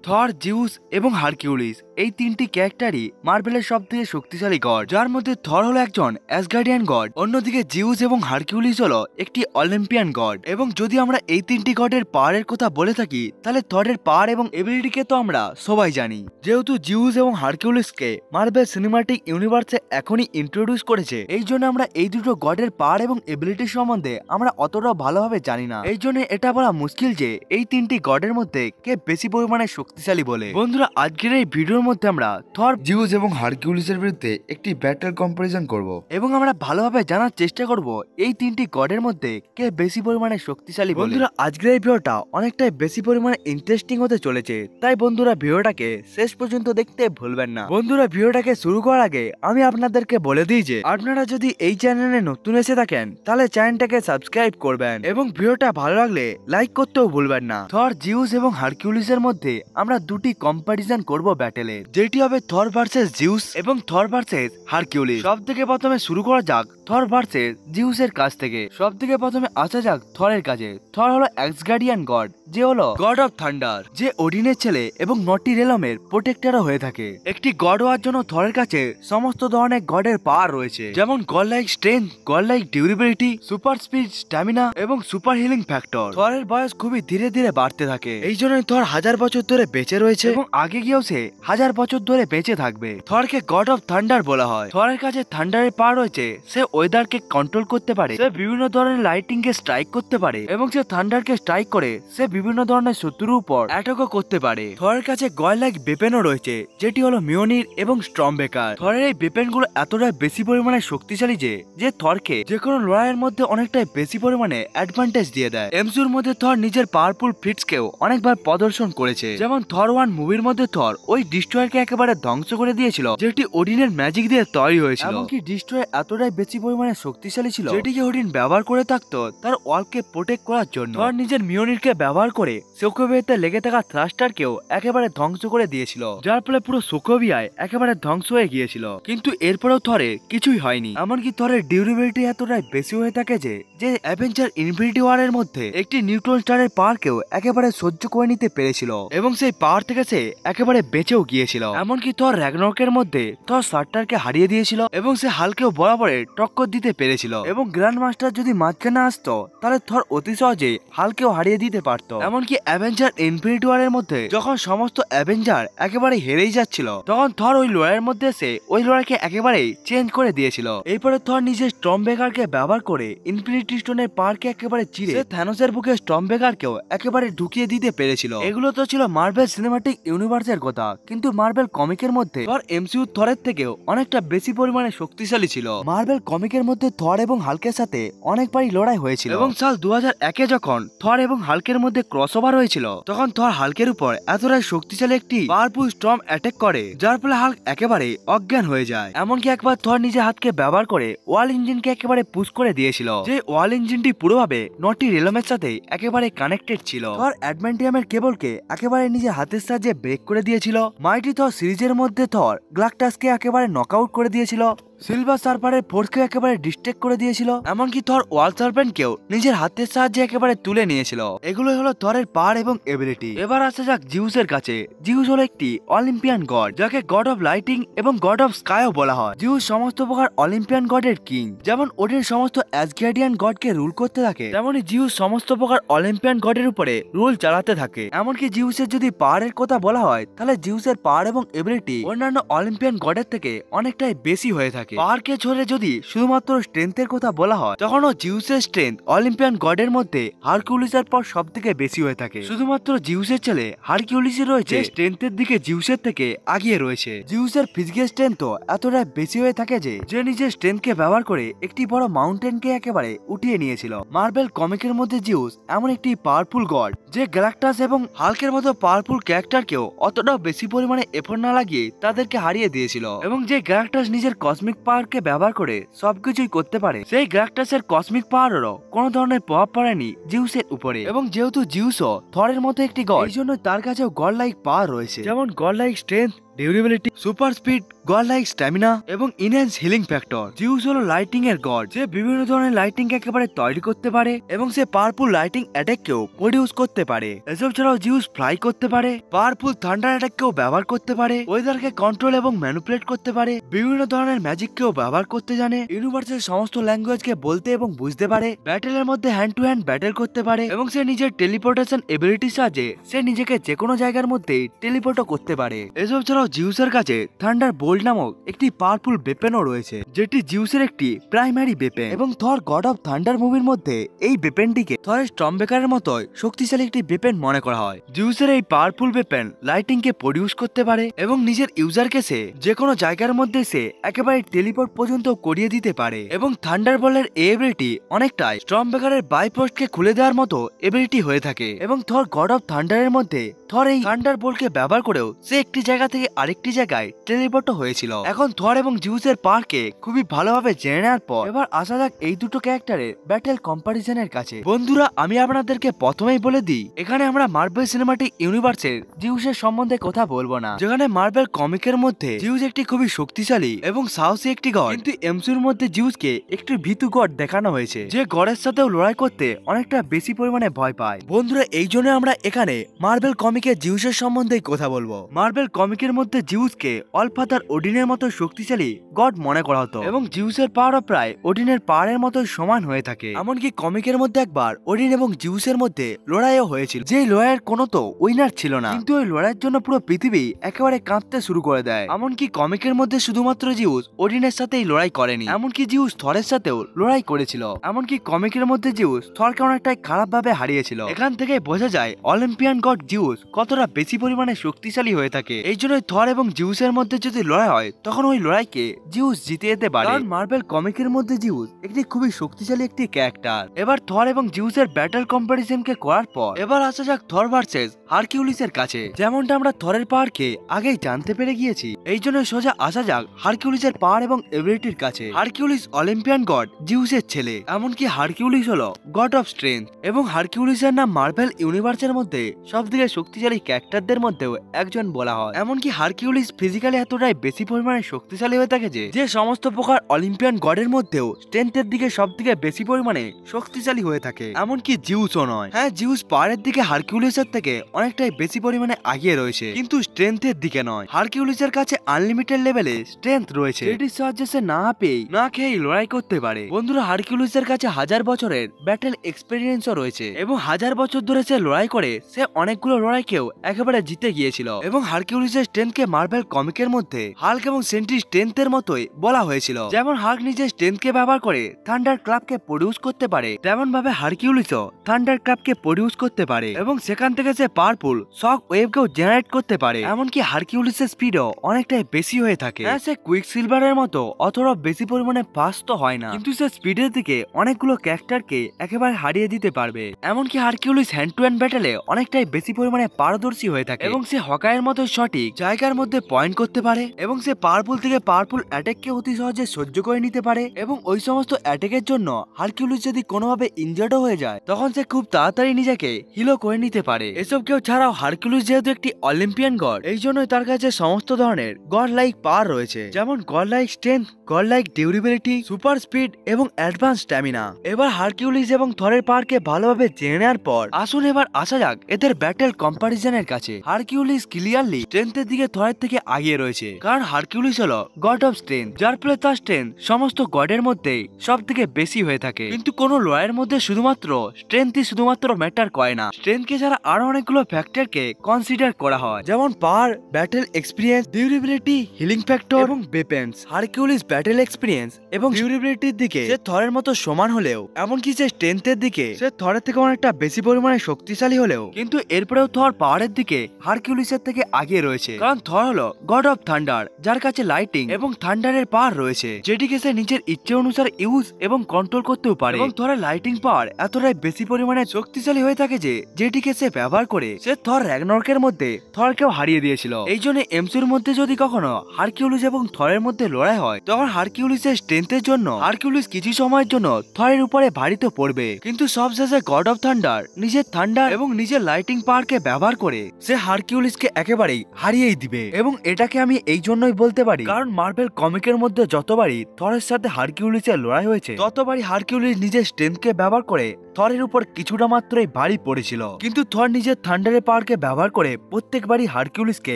থর, Zeus এবং Hercules এই তিনটি ক্যারেক্টারই মার্ভেলের সবথেকে শক্তিশালী গড, যার মধ্যে থর হলো একজন অ্যাসগার্ডিয়ান গড, অন্যদিকে জিউস এবং হারকিউলিস হলো একটি অলিম্পিয়ান গড। এবং যদি আমরা এই তিনটি গডের পাওয়ারের কথা বলে থাকি, তাহলে থরের পাওয়ার এবং এবিলিটিকে তো আমরা সবাই জানি। যেহেতু জিউস এবং হারকিউলিসকে মার্ভেল সিনেমাটিক ইউনিভার্সে এখনই ইন্ট্রোডিউস করেছে, এই জন্য আমরা এই দুটো গডের পাওয়ার এবং এবিলিটি সম্বন্ধে আমরা অতটাও ভালোভাবে জানি না। এই জন্য এটা বলা মুশকিল যে এই তিনটি গডের মধ্যে কে বেশি পরিমাণে শক্তিশালী বলে। বন্ধুরা, আজকের এই ভিডিওর মধ্যে আমরা থর, জিউস এবং হারকিউলিসের বিরুদ্ধে একটি ব্যাটল কম্পারিজন করব এবং আমরা ভালোভাবে জানার চেষ্টা করব এই তিনটি গডের মধ্যে কে বেশি পরিমাণে শক্তিশালী। বন্ধুরা, আজকের এই ভিডিওটা অনেকটাই বেশি পরিমাণে ইন্টারেস্টিং হতে চলেছে, তাই বন্ধুরা ভিডিওটাকে শেষ পর্যন্ত দেখতে ভুলবেন না। বন্ধুরা, ভিডিওটাকে শুরু করার আগে আমি আপনাদেরকে বলে দিই যে আপনারা যদি এই চ্যানেলে নতুন এসে থাকেন, তাহলে চ্যানেলটাকে সাবস্ক্রাইব করবেন এবং ভিডিওটা ভালো লাগলে লাইক করতেও ভুলবেন না। থর, জিউস এবং হারকিউলিসের মধ্যে আমরা দুটি কম্পারিজন করব ব্যাটেলের, যেটি হবে থর ভার্সেস জিউস এবং থর ভার্সেস হারকিউলিস। সব থেকে প্রথমে শুরু করা যাক থর ভার্সেস জিউসের কাছ থেকে। সব থেকে প্রথমে আসা যাক থরের কাছে। থর হলো অ্যাসগার্ডিয়ান গড, যে হলো গড অফ থান্ডার, যে ওডিনের ছেলে এবং নটি রেলমের প্রোটেক্টরও হয়ে থাকে। একটি গড হওয়ার জন্য থরের কাছে সমস্ত ধরনের গডের পাওয়ার রয়েছে, যেমন god like strength, god like durability, super speed, stamina এবং সুপার হিলিং ফ্যাক্টর। থরের বয়স খুবই ধীরে ধীরে বাড়তে থাকে, এই জন্যই থর 1000 বছর ধরে বেঁচে রয়েছে এবং আগে গিয়েও সে 1000 বছর ধরে বেঁচে থাকবে। থরকে গড অফ থান্ডার বলা হয়। থরের কাছে থান্ডারের পাওয়ার রয়েছে, সে ওয়েদারকে কন্ট্রোল করতে পারে, সে বিভিন্ন ধরনের লাইটিং কে স্ট্রাইক করতে পারে এবং সে থান্ডারকে স্ট্রাইক করে সে বিভিন্ন ধরনের শত্রুর উপর অ্যাটাকও করতে পারে। থরের কাছে গড লাইক বেপেনও রয়েছে, যেটি হলো মিওনির এবং স্টর্মবেকার। থরের এই বেপেন গুলো এতটাই বেশি পরিমাণে শক্তিশালী যে থরকে যে কোনো লড়াইয়ের মধ্যে অনেকটাই বেশি পরিমাণে অ্যাডভান্টেজ দিয়ে দেয়। এমসিইউর মধ্যে থর নিজের পাওয়ারফুল ফিটসকেও অনেকবার প্রদর্শন করেছে, যেমন থর 1 মুভির মধ্যে থর ওই ডিস্ট্রয়ারকে একেবারে ধ্বংস করে দিয়েছিল, যেটি ওডিনের ম্যাজিক দিয়ে তৈরি হয়েছিল। এমনকি ডিস্ট্রয়ার এতটাই বেশি পরিমাণে শক্তিশালী ছিল, যেটিকে ওডিন ব্যবহার করে থাকতো তার ওয়ালকে প্রোটেক্ট করার জন্য। থর নিজের মিওনিরকে ব্যবহার করে সোকোভিয়াতে লেগে থাকা থ্রাস্টারকেও একেবারে ধ্বংস করে দিয়েছিল, যার ফলে পুরো সোকোভিয়ায় একেবারে ধ্বংস হয়ে গিয়েছিল। কিন্তু এরপরেও থরের কিছুই হয়নি। এমনকি থরের ডিউরেবিলিটি এতটাই বেশি হয়ে থাকে যে অ্যাভেঞ্জার ইনফিনিটি ওয়ারের মধ্যে একটি নিউট্রন স্টারের পাওয়ারকেও একেবারে সহ্য করে নিতে পেরেছিল এবং সেই পাওয়ার থেকে সে একেবারে বেঁচেও গিয়েছিল। এমনকি থর র্যাগনরকের মধ্যে থর শার্টারকে হারিয়ে দিয়েছিল এবং সে হালকেও বরাবরে টক্কর দিতে পেরেছিল এবং গ্র্যান্ড মাস্টার যদি মাঝখানে আসতো, তাহলে থর অতি সহজে হালকেও হারিয়ে দিতে পারত। এমনকি অ্যাভেঞ্জার ইনফিনিটি ওয়ারের মধ্যে যখন সমস্ত অ্যাভেঞ্জার একেবারে হেরেই যাচ্ছিল, তখন থর ওই লড়াইয়ের মধ্যে এসে ওই লড়াইকে একেবারেই চেঞ্জ করে দিয়েছিল। এরপরে থর নিজের স্টর্মবেকারকে ব্যবহার করে ইনফিনিটি স্টোনের পাওয়ারকে একেবারে চিরে থ্যানোসের বুকে স্টর্মবেকারকেও একেবারে ঢুকিয়ে দিতে পেরেছিল। এগুলো তো ছিল মার্ভেল সিনেমাটিক ইউনিভার্সের কথা, কিন্তু মার্ভেল কমিকের মধ্যে থর এমসিইউ থরের থেকেও অনেকটা বেশি পরিমাণে শক্তিশালী ছিল। মার্ভেল কমিকের মধ্যে থর এবং হাল্কের সাথে অনেকবারই লড়াই হয়েছিল এবং সাল 2001-এ যখন থর এবং হাল্কের মধ্যে ক্রসওভার হয়েছিল, তখন থর হাল্কের উপর এতটাই শক্তিশালী একটি পাওয়ারফুল স্টর্ম অ্যাটাক করে, যার ফলে হাল্ক একেবারে অজ্ঞান হয়ে যায়। এমনকি একবার থর নিজের হাতকে ব্যবহার করে ওয়াল ইঞ্জিনকে একেবারে পুশ করে দিয়েছিল, যে ওয়াল ইঞ্জিনটি পুরোভাবে নটি রেলমের সাথে একেবারে কানেক্টেড ছিল। থর অ্যাডমেন্টিয়ামের কেবলকে একেবারে নিজের হাতের সাহায্যে ব্রেক করে দিয়েছিল। মাইটি থর সিরিজের মধ্যে থর গ্লাকটাসকে একেবারে নকআউট করে দিয়েছিল, সিলভার সার্ফারের ফোর্সকে একেবারে ডিস্ট্রেক্ট করে দিয়েছিল, এমনকি থর ওয়াল সার্পেন্টকেও নিজের হাতের সাহায্যে একেবারে তুলে নিয়েছিল। এগুলোই হলো থরের পাওয়ার এবং এবিলিটি। এবার আসা যাক জিউসের কাছে। জিউস হলো একটি অলিম্পিয়ান গড, যাকে গড অফ লাইটিং এবং গড অফ স্কাইও বলা হয়। জিউস সমস্ত প্রকার অলিম্পিয়ান গডের কিং, যেমন ওডিন সমস্ত অ্যাসগার্ডিয়ান গডকে রুল করতে থাকে, তেমনই জিউস সমস্ত প্রকার অলিম্পিয়ান গডের উপরে রুল চালাতে থাকে। এমনকি জিউসের যদি পাওয়ারের কথা বলা হয়, তাহলে জিউসের পাওয়ার এবং এবিলিটি অন্যান্য অলিম্পিয়ান গডের থেকে অনেকটাই বেশি হয়ে থাকে। পাওয়ারকে ছোড়ে যদি শুধুমাত্র স্ট্রেংথের কথা বলা হয়, তখনও জিউসের স্ট্রেংথ অলিম্পিয়ান গডের মধ্যে হারকিউলিসের পর সব থেকে বেশি হয়ে থাকে। শুধুমাত্র জিউসের ছেলে হারকিউলিসই রয়েছে স্ট্রেংথের দিকে জিউসের থেকে আগিয়ে রয়েছে। জিউসের ফিজিক্যাল স্ট্রেংথ তো এতটাই বেশি হয়ে থাকে যে নিজের স্ট্রেংথকে ব্যবহার করে একটি বড় মাউন্টেনকে একেবারে উঠিয়ে নিয়েছিল। মার্ভেল কমিকের মধ্যে জিউস এমন একটি পাওয়ারফুল গড, যে গ্যালাক্টাস এবং হাল্কের মতো পাওয়ারফুল ক্যারেক্টারকেও অতটাও বেশি পরিমাণে এফোর্ট না লাগিয়ে তাদেরকে হারিয়ে দিয়েছিল এবং যে গ্যালাক্টাস নিজের কসমিক পাওয়ারকে ব্যবহার করে সবকিছুই করতে পারে, সেই গ্যালাক্টাসের কসমিক পাওয়ারেরও কোনো ধরনের প্রভাব পড়েনি জিউসের উপরে। এবং যেহেতু জিউসও থরের মতো একটি গড, এই জন্য তার কাছেও গড লাইক পাওয়ার রয়েছে, যেমন god like strength, durability, super speed, god like stamina এবং ইনহ্যান্স হিলিং ফ্যাক্টর। জিউস হলো লাইটিং এর গড, যে বিভিন্ন ধরনের লাইটিং একেবারে তৈরি করতে পারে এবং সে পাওয়ারফুল লাইটিং অ্যাটাককেও প্রডিউস করতে পারে। এসব ছাড়াও জিউস ফ্লাই করতে পারে, পাওয়ারফুল থান্ডার অ্যাটাককেও ব্যবহার করতে পারে, ওয়েদারকে কন্ট্রোল এবং ম্যানিপুলেট করতে পারে, বিভিন্ন ধরনের ম্যাজিককেও ব্যবহার করতে জানে, ইউনিভার্সের সমস্ত ল্যাঙ্গুয়েজকে বলতে এবং বুঝতে পারে, ব্যাটেলের মধ্যে হ্যান্ড টু হ্যান্ড ব্যাটেল করতে পারে এবং সে নিজের টেলিপোর্টেশন এবিলিটির সাহায্যে সে নিজেকে যে কোনো জায়গার মধ্যে টেলিপোর্টও করতে পারে। এসব ছাড়াও জিউসের কাছে থান্ডার বোল্ট নামক একটি পাওয়ারফুল ওয়েপেনও রয়েছে, যেটি জিউসের একটি প্রাইমারি ওয়েপেন এবং থর গড অফ থান্ডার মুভির মধ্যে এই ওয়েপেনটিকে থরের স্টর্মব্রেকারের মতোই শক্তিশালী একটি ওয়েপেন মনে করা হয়। জিউসের এই পাওয়ারফুল ওয়েপেন লাইটিংকে প্রডিউস করতে পারে এবং নিজের ইউজারকে সে যে কোনো জায়গার মধ্যে সে একেবারে টেলিপোর্ট পর্যন্ত করিয়ে দিতে পারে এবং থান্ডার বলের এই এবিলিটি অনেকটাই স্টর্মব্রেকারের বাইপোস্টকে খুলে দেওয়ার মতো এবিলিটি হয়ে থাকে এবং থর গড অফ থান্ডারের মধ্যে থর এই থান্ডার বোল্টকে ব্যবহার করেও সে একটি জায়গা থেকে আরেকটি জায়গায় টেলিপোর্ট হয়েছিল। এখন থর এবং জিউসের পাওয়ারকে খুবই ভালোভাবে জেনে নেওয়ার পর এবার আসা যাক এই দুটো ক্যারেক্টারের ব্যাটেল কম্পারিজনের কাছে। বন্ধুরা, আমি আপনাদেরকে প্রথমেই বলে দিই, এখানে আমরা মার্বেল সিনেমাটিক ইউনিভার্সের জিউসের সম্বন্ধে কথা বলবো না, যেখানে মার্বেল কমিকের মধ্যে জিউস একটি খুবই শক্তিশালী এবং সাহসী একটি গড, কিন্তু এমসিইউর মধ্যে জিউসকে একটি ভীতু গড দেখানো হয়েছে, যে গডের সাথেও লড়াই করতে অনেকটা বেশি পরিমাণে ভয় পায়। বন্ধুরা, এই জন্য আমরা এখানে মার্বেল কমিকের জিউসের সম্বন্ধেই কথা বলবো। মার্বেল কমিকের মধ্যে জিউসকে অলফাদার ওডিনের মতো শক্তিশালী গড মনে করা হতো এবং জিউসের পাওয়ারও প্রায় ওডিনের পাওয়ারের মতো সমান হয়ে থাকে। এমনকি কমিকের মধ্যে একবার ওডিন এবং জিউসের মধ্যে লড়াইও হয়েছিল, যে লড়াইয়ের কোনো তো উইনার ছিল না, কিন্তু ওই লড়াইয়ের জন্য পুরো পৃথিবী একেবারে কাঁপতে শুরু করে দেয়। এমনকি কমিকের মধ্যে শুধুমাত্র জিউস ওডিনের সাথেই লড়াই করেনি, এমনকি জিউস থরের সাথেও লড়াই করেছিল। এমনকি কমিকের মধ্যে জিউস থরকে অনেকটাই খারাপ ভাবে হারিয়েছিল। এখান থেকে বোঝা যায় অলিম্পিয়ান গড জিউস কতটা বেশি পরিমাণে শক্তিশালী হয়ে থাকে। এই জন্যই থর এবং জিউসের মধ্যে যদি লড়াই হয় তখন ওই লড়াইকে জিউস জিতে যেতে পারে, কারণ মার্বেল কমিকের মধ্যে জিউস একটি খুবই শক্তিশালী একটি ক্যারেক্টার। এবার থর এবং জিউসের ব্যাটল কম্পারিজনকে করার পর এবার আসা যাক থর ভার্সেস হারকিউলিসের কাছে। যেমনটা আমরা থরের পাওয়ারকে আগেই জানতে পেরে গিয়েছি, এই জন্য সোজা আসা যাক হারকিউলিসের পাওয়ার এবং এবিলিটির কাছে। হারকিউলিস অলিম্পিয়ান গড জিউসের ছেলে, এমনকি হারকিউলিস হলো গড অফ স্ট্রেংথ এবং হারকিউলিসের নাম মার্বেল ইউনিভার্সের মধ্যে সবথেকে শক্তিশালী ক্যারেক্টারদের মধ্যেও একজন বলা হয়। এমনকি হারকিউলিস ফিজিক্যালি এতটাই বেশি পরিমাণে শক্তিশালী হয়ে থাকে যে সমস্ত প্রকার অলিম্পিয়ান গডের মধ্যেও স্ট্রেংথের দিকে সবথেকে বেশি পরিমাণে শক্তিশালী হয়ে থাকে। এমনকি জিউসও নয়। হ্যাঁ, জিউস পাওয়ারের দিকে হারকিউলিসের থেকে অনেকটাই বেশি পরিমাণে আগিয়ে রয়েছে, কিন্তু স্ট্রেংথের দিকে নয়। হারকিউলিসের কাছে আনলিমিটেড লেভেলে স্ট্রেংথ রয়েছে, এটির সাহায্যে সে না পেয়ে না খেয়ে লড়াই করতে পারে। বন্ধুরা, হারকিউলিসের কাছে 1000 বছরের ব্যাটেল এক্সপেরিয়েন্সও রয়েছে এবং 1000 বছর ধরে সে লড়াই করে সে অনেকগুলো লড়াইকেও একেবারে জিতে গিয়েছিল এবং হারকিউলিসের স্ট্রেংথকে মার্বেল কমিকের মধ্যে হাল্ক এবং সেন্ট্রি স্ট্রেংথের মতোই বলা হয়েছিল। যেমন হাল্ক নিজের স্ট্রেংথকে ব্যবহার করে থান্ডার ক্লাবকে প্রডিউস করতে পারে, তেমন ভাবে হারকিউলিসও থান্ডার ক্লাবকে প্রডিউস করতে পারে এবং সেখান থেকে সে পাওয়ারফুল শক ওয়েভকেও জেনারেট করতে পারে। এমনকি হারকিউলিসের স্পিডও অনেকটাই বেশি হয়ে থাকে। হ্যাঁ, সে কুইক সিলভারের মতো অতটা বেশি পরিমাণে ফাস্ট তো হয় না, কিন্তু সে স্পিডের দিকে অনেকগুলো ক্যারেক্টারকে একেবারে হারিয়ে দিতে পারবে। এমনকি হারকিউলিস হ্যান্ড টু হ্যান্ড ব্যাটেলে অনেকটাই বেশি পরিমাণে পারদর্শী হয়ে থাকে এবং সে হকায়ের মতো সঠিক জায়গার মধ্যে পয়েন্ট করতে পারে এবং সে পাওয়ারফুল থেকে পাওয়ারফুল অ্যাটাককে অতি সহজে সহ্য করে নিতে পারে এবং ওই সমস্ত অ্যাটাকের জন্য হারকিউলিস যদি কোনোভাবে ইনজার্ডও হয়ে যায় তখন সে খুব তাড়াতাড়ি নিজেকে হিলও করে নিতে পারে। এসব কেউ ছাড়াও হারকিউলিস যেহেতু একটি অলিম্পিয়ান গড, এই জন্যই তার কাছে সমস্ত ধরনের গড লাইক পাওয়ার রয়েছে, যেমন god like strength, god like durability, super speed এবং অ্যাডভান্স স্ট্যামিনা। এবার হারকিউলিস এবং থরের পাওয়ারকে ভালোভাবে জেনে নেওয়ার পর আসুন এবার আসা যাক এদের ব্যাটেল কম্পারিজনের কাছে। হারকিউলিস ক্লিয়ারলি স্ট্রেংথের দিকে থরের থেকে আগিয়ে রয়েছে, কারণ হারকিউলিস হলো গড অফ স্ট্রেংথ, যার ফলে তার স্ট্রেংথ সমস্ত গডের মধ্যে সব থেকে বেশি হয়ে থাকে। কিন্তু কোন লড়াইয়ের মধ্যে শুধুমাত্র স্ট্রেংথই শুধুমাত্র ম্যাটার করে না, স্ট্রেংথকে ছাড়া আরো অনেকগুলো ফ্যাক্টরকে কনসিডার করা হয়, যেমন power, battle experience, durability, healing factor এবং ওয়েপন্স। হারকিউলিস ব্যাটেল এক্সপিরিয়েন্স এবং ডিউরেবিলিটির দিকে সে থরের মতো সমান হলেও, এমনকি সে স্ট্রেংথের দিকে সে থরের থেকে অনেকটা বেশি পরিমাণে শক্তিশালী হলেও, কিন্তু এরপরেও থর পাওয়ারের দিকে হারকিউলিসের থেকে আগিয়ে রয়েছে, কারণ থর হলো গড অফ থান্ডার, যার কাছে লাইটিং এবং থান্ডারের পাওয়ার রয়েছে, যেটিকে সে নিজের ইচ্ছে অনুসারে ইউজ এবং কন্ট্রোল করতেও পারে। এবং থরের লাইটিং পাওয়ার এতটাই বেশি পরিমাণে শক্তিশালী হয়ে থাকে যে যেটিকে সে ব্যবহার করে সে থর র্যাগনরকের মধ্যে থরকেও হারিয়ে দিয়েছিল। এই জন্য এমসিইউর মধ্যে যদি কখনো হারকিউলিস এবং থরের মধ্যে লড়াই হয় তখন হারকিউলিসের স্ট্রেংথের জন্য হারকিউলিস কিছু সময়ের জন্য থরের উপরে ভারী তো পড়বে, কিন্তু সবশেষে গড অফ থান্ডার নিজের থান্ডার এবং নিজের লাইটিং পাওয়ারকে ব্যবহার করে সে হারকিউলিসকে একেবারেই হারিয়েই দিবে। এবং এটাকে আমি এই জন্যই বলতে পারি কারণ মার্ভেল কমিকের মধ্যে যতবারই থরের সাথে হারকিউলিসের লড়াই হয়েছে ততবারই হারকিউলিস নিজের স্ট্রেংথকে ব্যবহার করে থরের উপর কিছুটা মাত্রই ভারী পড়েছিল, কিন্তু থর নিজের থান্ডারের পাওয়ারকে ব্যবহার করে প্রত্যেকবারই হারকিউলিসকে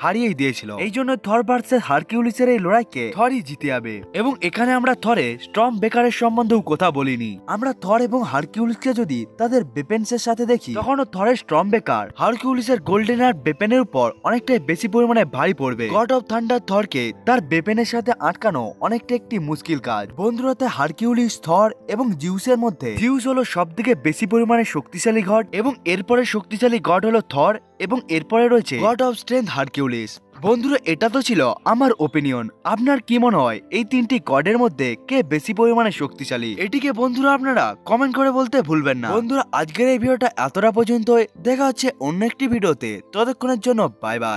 হারিয়েই দিয়েছিল। এই জন্য থর ভার্সেস হারকিউলিসের এই লড়াইকে থরই জিতে যাবে। এবং এখানে আমরা থরে স্টর্ম বেকারের সম্বন্ধেও কথা বলিনি। আমরা থর এবং হারকিউলিসকে যদি তাদের বেপেন্সের সাথে দেখি তখনও থরের স্টর্ম বেকার হারকিউলিসের গোল্ডেন আর্ট বেপেনের উপর অনেকটাই বেশি পরিমাণে ভারী পড়বে। গড অফ থান্ডার থরকে তার বেপেনের সাথে আটকানো অনেকটা একটি মুশকিল কাজ। বন্ধুরাতে হারকিউলিস, থর এবং জিউসের মধ্যে জিউস হলো সবথেকে বেশি পরিমাণে শক্তিশালী গড এবং এরপরে শক্তিশালী গড হলো থর এবং এরপরে রয়েছে গড অফ স্ট্রেংথ হারকিউলিস। বন্ধুরা এটা তো ছিল আমার ওপিনিয়ন, আপনার কি মনে হয় এই তিনটি গডের মধ্যে কে বেশি পরিমাণে শক্তিশালী? এটিকে বন্ধুরা আপনারা কমেন্ট করে বলতে ভুলবেন না। বন্ধুরা আজকের এই ভিডিওটা এতটা পর্যন্তই, দেখা হচ্ছে অন্য একটি ভিডিওতে, ততক্ষণের জন্য বাই বাই।